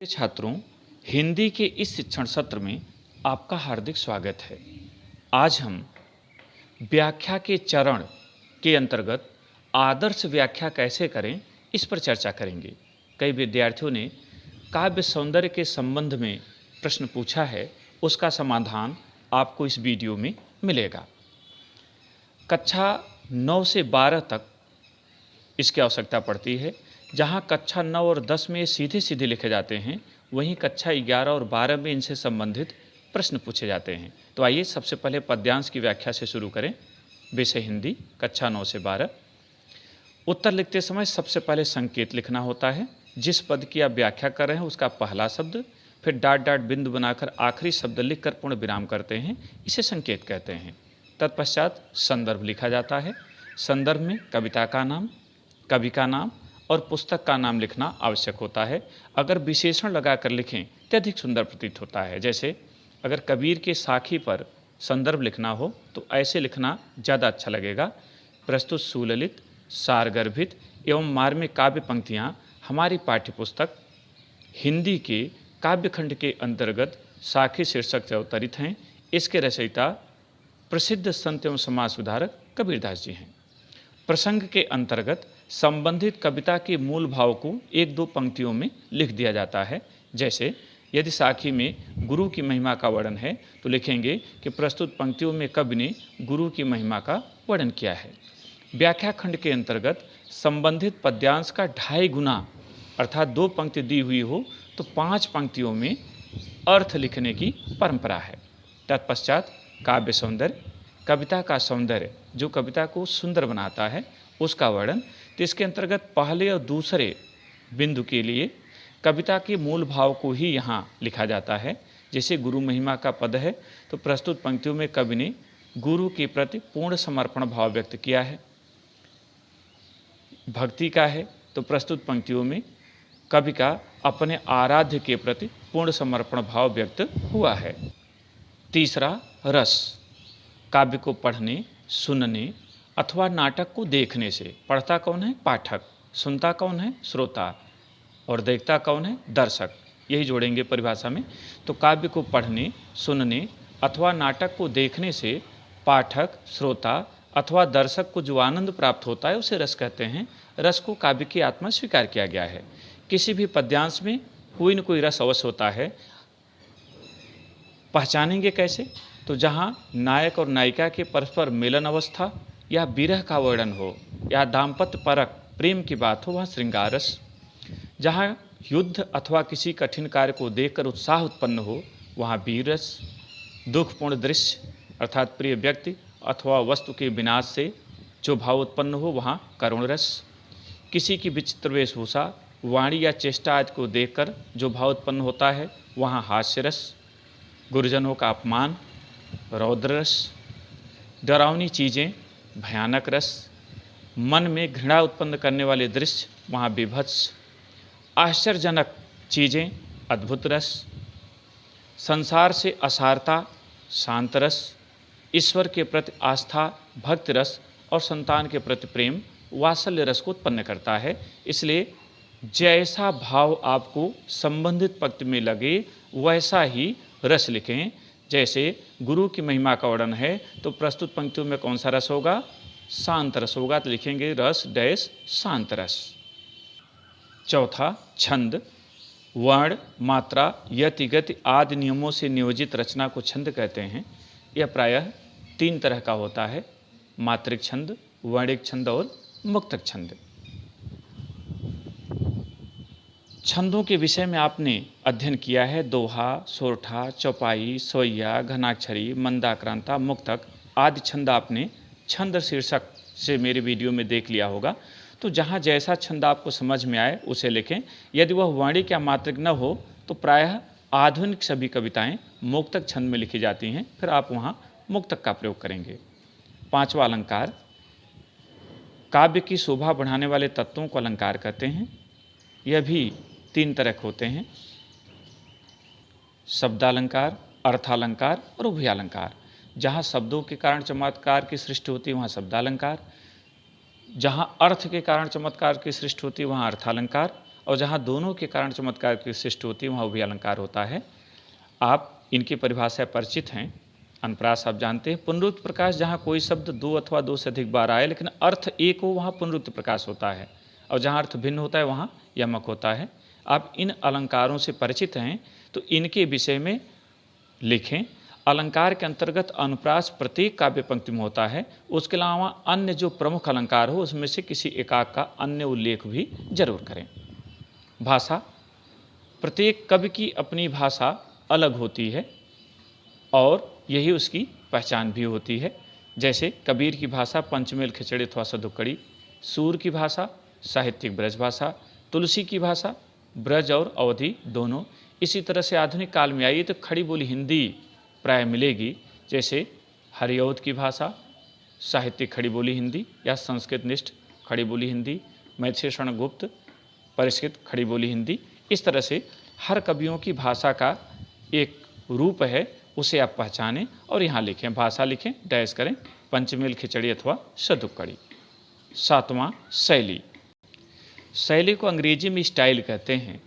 छात्रों, हिंदी के इस शिक्षण सत्र में आपका हार्दिक स्वागत है। आज हम व्याख्या के चरण के अंतर्गत आदर्श व्याख्या कैसे करें, इस पर चर्चा करेंगे। कई विद्यार्थियों ने काव्य सौंदर्य के संबंध में प्रश्न पूछा है, उसका समाधान आपको इस वीडियो में मिलेगा। कक्षा 9 से 12 तक इसकी आवश्यकता पड़ती है। जहाँ कक्षा 9 और 10 में सीधे सीधे लिखे जाते हैं, वहीं कक्षा 11 और 12 में इनसे संबंधित प्रश्न पूछे जाते हैं। तो आइए सबसे पहले पद्यांश की व्याख्या से शुरू करें। विषय हिंदी, कक्षा 9 से 12। उत्तर लिखते समय सबसे पहले संकेत लिखना होता है। जिस पद की आप व्याख्या कर रहे हैं उसका पहला शब्द, फिर डाट डाट बिंदु बनाकर आखिरी शब्द लिखकर पूर्ण विराम करते हैं, इसे संकेत कहते हैं। तत्पश्चात संदर्भ लिखा जाता है। संदर्भ में कविता का नाम, कवि का नाम और पुस्तक का नाम लिखना आवश्यक होता है। अगर विशेषण लगाकर लिखें तो अधिक सुंदर प्रतीत होता है। जैसे अगर कबीर के साखी पर संदर्भ लिखना हो तो ऐसे लिखना ज़्यादा अच्छा लगेगा। प्रस्तुत सुललित, सारगर्भित एवं मार्मिक काव्य पंक्तियाँ हमारी पाठ्यपुस्तक हिंदी के काव्यखंड के अंतर्गत साखी शीर्षक से अवतरित हैं। इसके रचयिता प्रसिद्ध संत एवं समाज सुधारक कबीरदास जी हैं। प्रसंग के अंतर्गत संबंधित कविता के मूल भाव को एक दो पंक्तियों में लिख दिया जाता है। जैसे यदि साखी में गुरु की महिमा का वर्णन है तो लिखेंगे कि प्रस्तुत पंक्तियों में कवि ने गुरु की महिमा का वर्णन किया है। व्याख्या खंड के अंतर्गत संबंधित पद्यांश का 2.5 गुना अर्थात 2 पंक्ति दी हुई हो तो 5 पंक्तियों में अर्थ लिखने की परंपरा है। तत्पश्चात काव्य सौंदर्य, कविता का सौंदर्य जो कविता को सुंदर बनाता है, उसका वर्णन। तो इसके अंतर्गत पहले और दूसरे बिंदु के लिए कविता के मूल भाव को ही यहाँ लिखा जाता है। जैसे गुरु महिमा का पद है तो प्रस्तुत पंक्तियों में कवि ने गुरु के प्रति पूर्ण समर्पण भाव व्यक्त किया है। भक्ति का है तो प्रस्तुत पंक्तियों में कवि का अपने आराध्य के प्रति पूर्ण समर्पण भाव व्यक्त हुआ है। तीसरा रस, काव्य को पढ़ने, सुनने अथवा नाटक को देखने से, पढ़ता कौन है? पाठक। सुनता कौन है? श्रोता। और देखता कौन है? दर्शक। यही जोड़ेंगे परिभाषा में। तो काव्य को पढ़ने, सुनने अथवा नाटक को देखने से पाठक, श्रोता अथवा दर्शक को जो आनंद प्राप्त होता है उसे रस कहते हैं। रस को काव्य की आत्मा स्वीकार किया गया है। किसी भी पद्यांश में कोई न कोई रस अवश्य होता है। पहचानेंगे कैसे? तो जहाँ नायक और नायिका के परस्पर मिलन अवस्था या विरह का वर्णन हो या दाम्पत्य परक प्रेम की बात हो, वहाँ श्रृंगार रस। जहाँ युद्ध अथवा किसी कठिन कार्य को देखकर उत्साह उत्पन्न हो, वहाँ वीर रस। दुखपूर्ण दृश्य अर्थात प्रिय व्यक्ति अथवा वस्तु के विनाश से जो भाव उत्पन्न हो, वहाँ करुण रस। किसी की विचित्र वेशभूषा, वाणी या चेष्टा आदि को देखकर जो भाव उत्पन्न होता है, वहाँ हास्य रस। गुरुजनों का अपमान, रौद्र रस। डरावनी चीज़ें, भयानक रस। मन में घृणा उत्पन्न करने वाले दृश्य, वहाँ बीभत्स। आश्चर्यजनक चीज़ें, अद्भुत रस। संसार से असारता, शांत रस। ईश्वर के प्रति आस्था, भक्ति रस और संतान के प्रति प्रेम, वात्सल्य रस को उत्पन्न करता है। इसलिए जैसा भाव आपको संबंधित पंक्ति में लगे वैसा ही रस लिखें। जैसे गुरु की महिमा का वर्णन है तो प्रस्तुत पंक्तियों में कौन सा रस होगा? शांत रस होगा, तो लिखेंगे रस डैश शांत रस। चौथा छंद, वर्ण, मात्रा, यति, गति आदि नियमों से नियोजित रचना को छंद कहते हैं। यह प्रायः 3 तरह का होता है: मात्रिक छंद, वर्णिक छंद और मुक्तक छंद। छंदों के विषय में आपने अध्ययन किया है। दोहा, सोरठा, चौपाई, सोइया, घनाक्षरी, मंदाक्रांता, मुक्तक आदि छंद आपने छंद शीर्षक से मेरे वीडियो में देख लिया होगा। तो जहाँ जैसा छंद आपको समझ में आए उसे लिखें। यदि वह वर्णिक या मात्रिक न हो तो प्रायः आधुनिक सभी कविताएं मुक्तक छंद में लिखी जाती हैं, फिर आप वहाँ मुक्तक का प्रयोग करेंगे। 5वां अलंकार, काव्य की शोभा बढ़ाने वाले तत्वों को अलंकार कहते हैं। यह भी 3 तरह के होते हैं: शब्दालंकार, अर्थालंकार और उभयालंकार। जहाँ शब्दों के कारण चमत्कार की सृष्टि होती है वहाँ शब्दालंकार, जहाँ अर्थ के कारण चमत्कार की सृष्टि होती है वहाँ अर्थालंकार, और जहाँ दोनों के कारण चमत्कार की सृष्टि होती है वहाँ वो भी अलंकार होता है। आप इनकी परिभाषा परिचित हैं। अनुप्रास आप जानते हैं। पुनरुक्त प्रकाश, जहाँ कोई शब्द दो अथवा दो से अधिक बार आए लेकिन अर्थ एक हो, वहाँ पुनरुक्त प्रकाश होता है, और जहाँ अर्थ भिन्न होता है वहाँ यमक होता है। आप इन अलंकारों से परिचित हैं तो इनके विषय में लिखें। अलंकार के अंतर्गत अनुप्रास प्रत्येक काव्य पंक्ति में होता है। उसके अलावा अन्य जो प्रमुख अलंकार हो उसमें से किसी एकाक का अन्य उल्लेख भी जरूर करें। भाषा, प्रत्येक कवि की अपनी भाषा अलग होती है और यही उसकी पहचान भी होती है। जैसे कबीर की भाषा पंचमेल खिचड़ी अथवा सदुक्कड़ी, सूर की भाषा साहित्यिक ब्रज भाषा, तुलसी की भाषा ब्रज और अवधि दोनों। इसी तरह से आधुनिक काल में आइए तो खड़ी बोली हिंदी प्राय मिलेगी। जैसे हरिऔध की भाषा साहित्यिक खड़ी बोली हिंदी या संस्कृत निष्ठ खड़ी बोली हिंदी, मैथिली गुप्त परिष्कृत खड़ी बोली हिंदी। इस तरह से हर कवियों की भाषा का एक रूप है, उसे आप पहचानें और यहाँ लिखें। भाषा लिखें, डैश करें, पंचमेल खिचड़ी अथवा सदुक्कड़ी। 7वां शैली। शैली को अंग्रेजी में स्टाइल कहते हैं,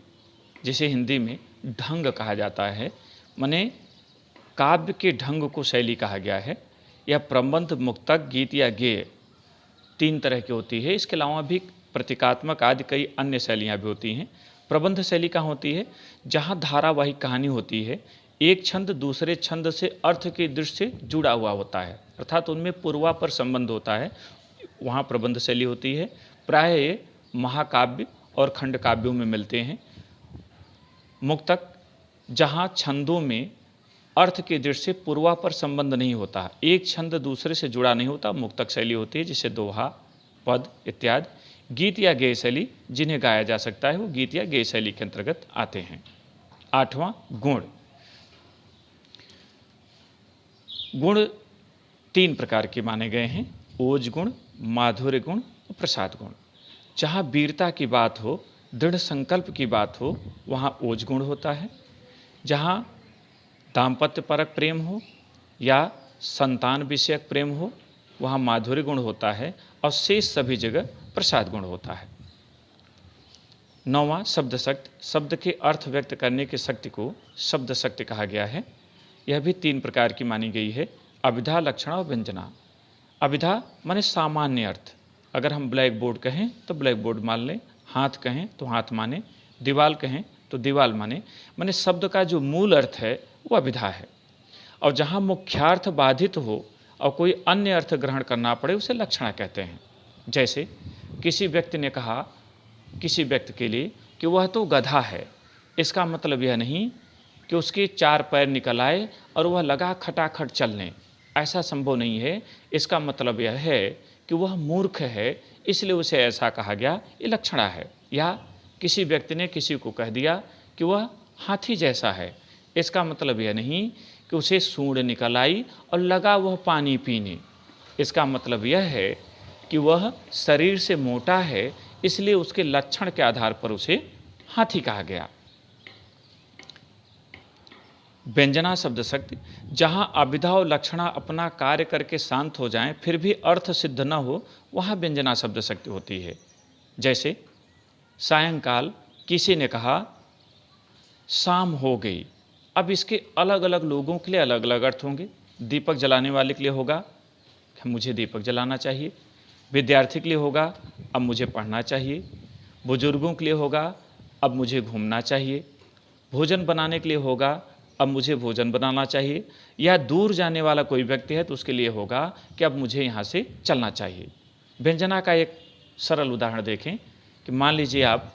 जिसे हिंदी में ढंग कहा जाता है। माने काव्य के ढंग को शैली कहा गया है। यह प्रबंध, मुक्तक, गीत या गेय 3 तरह की होती है। इसके अलावा भी प्रतीकात्मक आदि कई अन्य शैलियाँ भी होती हैं। प्रबंध शैली कहाँ होती है? जहाँ धारावाहिक कहानी होती है, एक छंद दूसरे छंद से अर्थ की दृष्टि से जुड़ा हुआ होता है, अर्थात उनमें पूर्वापर संबंध होता है, वहाँ प्रबंध शैली होती है। प्राय ये महाकाव्य और खंड काव्यों में मिलते हैं। मुक्तक, जहाँ छंदों में अर्थ की दृष्टि से पूर्वापर संबंध नहीं होता, एक छंद दूसरे से जुड़ा नहीं होता, मुक्तक शैली होती है, जिसे दोहा, पद इत्यादि। गीत या गेय शैली, जिन्हें गाया जा सकता है, वो गीत या गेय शैली के अंतर्गत आते हैं। 8वां गुण। गुण 3 प्रकार के माने गए हैं, ओज गुण, माधुर्य गुण और प्रसाद गुण। जहाँ वीरता की बात हो, दृढ़ संकल्प की बात हो, वहाँ ओज गुण होता है। जहाँ दाम्पत्य परक प्रेम हो या संतान विषयक प्रेम हो, वहाँ माधुर्य गुण होता है, और शेष सभी जगह प्रसाद गुण होता है। 9वां शब्द शक्ति। शब्द के अर्थ व्यक्त करने की शक्ति को शब्द शक्ति कहा गया है। यह भी 3 प्रकार की मानी गई है, अभिधा, लक्षणा और व्यंजना। अभिधा माने सामान्य अर्थ, अगर हम ब्लैक बोर्ड कहें तो ब्लैक बोर्ड मान लें, हाथ कहें तो हाथ माने, दीवाल कहें तो दीवाल माने शब्द का जो मूल अर्थ है वो अभिधा है। और जहाँ मुख्यार्थ बाधित हो और कोई अन्य अर्थ ग्रहण करना पड़े उसे लक्षणा कहते हैं। जैसे किसी व्यक्ति ने कहा किसी व्यक्ति के लिए कि वह तो गधा है, इसका मतलब यह नहीं कि उसके 4 पैर निकल आए और वह लगा खटाखट चलने, ऐसा संभव नहीं है। इसका मतलब यह है कि वह मूर्ख है, इसलिए उसे ऐसा कहा गया, ये लक्षणा है। या किसी व्यक्ति ने किसी को कह दिया कि वह हाथी जैसा है, इसका मतलब यह नहीं कि उसे सूंड निकल आई और लगा वह पानी पीने, इसका मतलब यह है कि वह शरीर से मोटा है, इसलिए उसके लक्षण के आधार पर उसे हाथी कहा गया। व्यंजना शब्द शक्ति। जहाँ अभिधा और लक्षणा अपना कार्य करके शांत हो जाएं फिर भी अर्थ सिद्ध न हो, वहाँ व्यंजना शब्द शक्ति होती है। जैसे सायंकाल किसी ने कहा शाम हो गई, अब इसके अलग अलग लोगों के लिए अलग अलग अर्थ होंगे। दीपक जलाने वाले के लिए होगा मुझे दीपक जलाना चाहिए, विद्यार्थी के लिए होगा अब मुझे पढ़ना चाहिए, बुजुर्गों के लिए होगा अब मुझे घूमना चाहिए, भोजन बनाने के लिए होगा अब मुझे भोजन बनाना चाहिए, या दूर जाने वाला कोई व्यक्ति है तो उसके लिए होगा कि अब मुझे यहाँ से चलना चाहिए। व्यंजना का एक सरल उदाहरण देखें कि मान लीजिए आप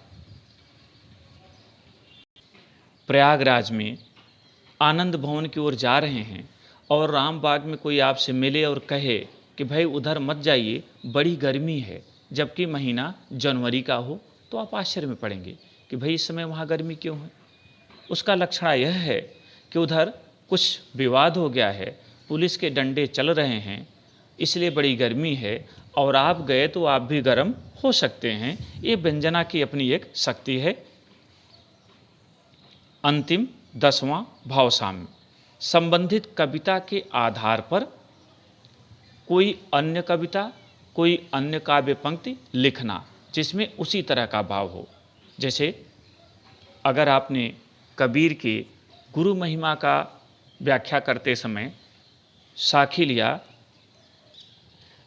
प्रयागराज में आनंद भवन की ओर जा रहे हैं और रामबाग में कोई आपसे मिले और कहे कि भाई उधर मत जाइए, बड़ी गर्मी है, जबकि महीना जनवरी का हो, तो आप आश्चर्य में पड़ेंगे कि भाई इस समय वहाँ गर्मी क्यों है। उसका लक्षण यह है कि उधर कुछ विवाद हो गया है, पुलिस के डंडे चल रहे हैं, इसलिए बड़ी गर्मी है, और आप गए तो आप भी गर्म हो सकते हैं। ये व्यंजना की अपनी एक शक्ति है। अंतिम 10वां भावसाम्य। संबंधित कविता के आधार पर कोई अन्य कविता, कोई अन्य काव्य पंक्ति लिखना जिसमें उसी तरह का भाव हो। जैसे अगर आपने कबीर के गुरु महिमा का व्याख्या करते समय साखी लिया,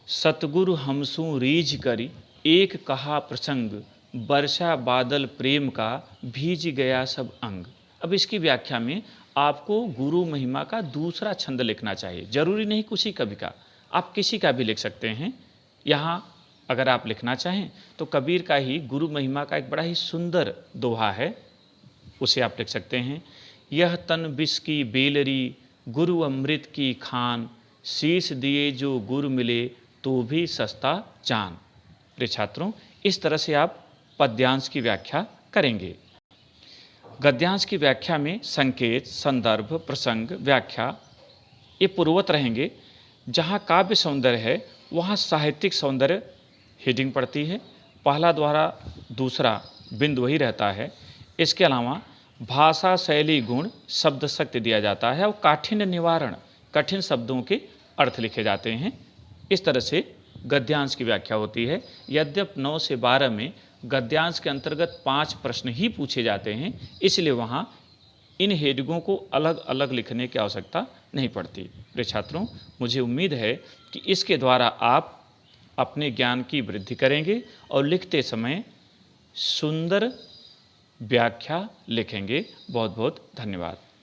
सतगुरु हमसू रीझ करी एक कहा प्रसंग, वर्षा बादल प्रेम का भीज गया सब अंग। अब इसकी व्याख्या में आपको गुरु महिमा का दूसरा छंद लिखना चाहिए। जरूरी नहीं किसी कवि का, आप किसी का भी लिख सकते हैं। यहाँ अगर आप लिखना चाहें तो कबीर का ही गुरु महिमा का एक बड़ा ही सुंदर दोहा है, उसे आप लिख सकते हैं। यह तन विष की बेलरी, गुरु अमृत की खान, शीश दिए जो गुरु मिले तो भी सस्ता जान। प्रिय छात्रों, इस तरह से आप पद्यांश की व्याख्या करेंगे। गद्यांश की व्याख्या में संकेत, संदर्भ, प्रसंग, व्याख्या ये पूर्ववत रहेंगे। जहाँ काव्य सौंदर्य है वहाँ साहित्यिक सौंदर्य हेडिंग पड़ती है, पहला द्वारा दूसरा बिंदु वही रहता है। इसके अलावा भाषा शैली गुण शब्द शक्ति दिया जाता है और काठिन्य निवारण, कठिन शब्दों के अर्थ लिखे जाते हैं। इस तरह से गद्यांश की व्याख्या होती है। यद्यपि 9 से 12 में गद्यांश के अंतर्गत 5 प्रश्न ही पूछे जाते हैं, इसलिए वहाँ इन हेडिंगों को अलग अलग लिखने की आवश्यकता नहीं पड़ती। प्रिय छात्रों, मुझे उम्मीद है कि इसके द्वारा आप अपने ज्ञान की वृद्धि करेंगे और लिखते समय सुंदर व्याख्या लिखेंगे। बहुत बहुत धन्यवाद।